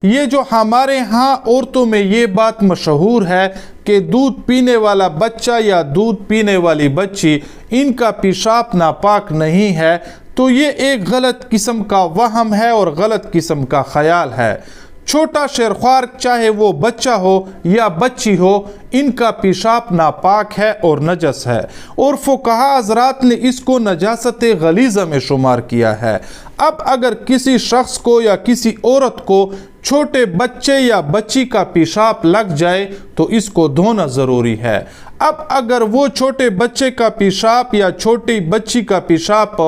یہ جو ہمارے ہاں عورتوں میں یہ بات مشہور ہے کہ دودھ پینے والا بچہ یا دودھ پینے والی بچی ان کا پیشاب ناپاک نہیں ہے، تو یہ ایک غلط قسم کا وہم ہے اور غلط قسم کا خیال ہے۔ چھوٹا شیرخوار چاہے وہ بچہ ہو یا بچی ہو، ان کا پیشاب ناپاک ہے اور نجس ہے، اور فقہاء حضرات نے اس کو نجاست غلیظہ میں شمار کیا ہے۔ اب اگر کسی شخص کو یا کسی عورت کو چھوٹے بچے یا بچی کا پیشاب لگ جائے تو اس کو دھونا ضروری ہے۔ اب اگر وہ چھوٹے بچے کا پیشاب یا چھوٹی بچی کا پیشاب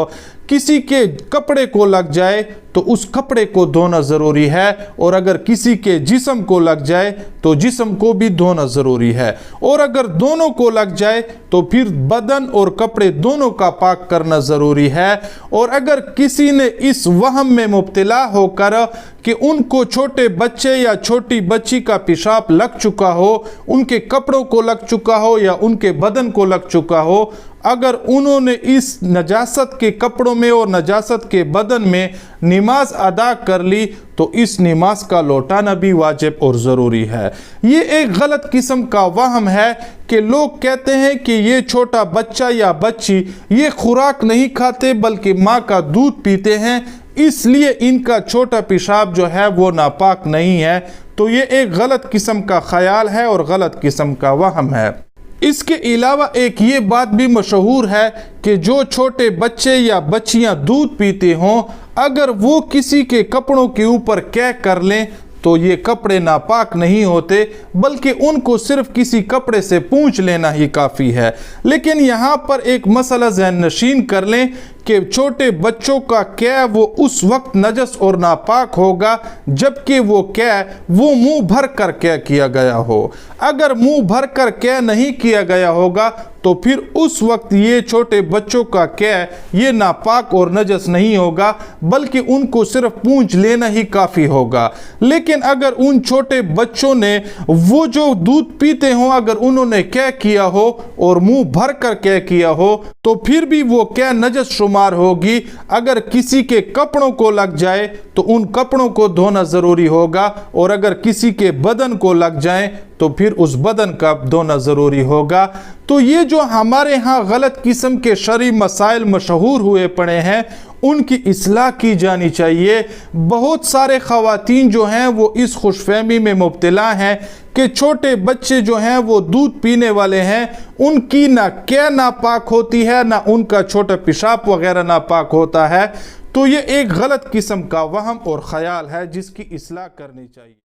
کسی کے کپڑے کو لگ جائے تو اس کپڑے کو دھونا ضروری ہے، اور اگر کسی کے جسم کو لگ جائے تو جسم کو بھی دھونا ضروری ہے، اور اگر دونوں کو لگ جائے تو پھر بدن اور کپڑے دونوں کا پاک کرنا ضروری ہے۔ اور اگر کسی نے اس وہم میں مبتلا ہو کر کہ ان کو چھوٹے بچے یا چھوٹی بچی کا پیشاب لگ چکا ہو، ان کے کپڑوں کو لگ چکا ہو یا ان کے بدن کو لگ چکا ہو، اگر انہوں نے اس نجاست کے کپڑوں میں اور نجاست کے بدن میں نماز ادا کر لی تو اس نماز کا لوٹانا بھی واجب اور ضروری ہے۔ یہ ایک غلط قسم کا وہم ہے کہ لوگ کہتے ہیں کہ یہ چھوٹا بچہ یا بچی یہ خوراک نہیں کھاتے بلکہ ماں کا دودھ پیتے ہیں، اس لیے ان کا چھوٹا پیشاب جو ہے وہ ناپاک نہیں ہے، تو یہ ایک غلط قسم کا خیال ہے اور غلط قسم کا وہم ہے۔ اس کے علاوہ ایک یہ بات بھی مشہور ہے کہ جو چھوٹے بچے یا بچیاں دودھ پیتے ہوں، اگر وہ کسی کے کپڑوں کے اوپر قے کر لیں تو یہ کپڑے ناپاک نہیں ہوتے بلکہ ان کو صرف کسی کپڑے سے پونچھ لینا ہی کافی ہے۔ لیکن یہاں پر ایک مسئلہ ذہن نشین کر لیں کہ چھوٹے بچوں کا قے وہ اس وقت نجس اور ناپاک ہوگا جبکہ وہ قے وہ منہ بھر کر قے کیا گیا ہو۔ اگر منہ بھر کر قے نہیں کیا گیا ہوگا تو پھر اس وقت یہ چھوٹے بچوں کا قے یہ ناپاک اور نجس نہیں ہوگا بلکہ ان کو صرف پونچھ لینا ہی کافی ہوگا۔ لیکن اگر ان چھوٹے بچوں نے وہ جو دودھ پیتے ہوں اگر انہوں نے قے کیا ہو اور منہ بھر کر قے کیا ہو تو پھر بھی وہ قے نجس شمار ہوگی۔ اگر کسی کے کپڑوں کو لگ جائے تو ان کپڑوں کو دھونا ضروری ہوگا، اور اگر کسی کے بدن کو لگ جائیں تو پھر اس بدن کا دھونا ضروری ہوگا۔ تو یہ جو ہمارے ہاں غلط قسم کے شرعی مسائل مشہور ہوئے پڑے ہیں ان کی اصلاح کی جانی چاہیے۔ بہت سارے خواتین جو ہیں وہ اس خوش فہمی میں مبتلا ہیں کہ چھوٹے بچے جو ہیں وہ دودھ پینے والے ہیں، ان کی نہ قے ناپاک ہوتی ہے نہ ان کا چھوٹا پیشاب وغیرہ ناپاک ہوتا ہے، تو یہ ایک غلط قسم کا وہم اور خیال ہے جس کی اصلاح کرنی چاہیے۔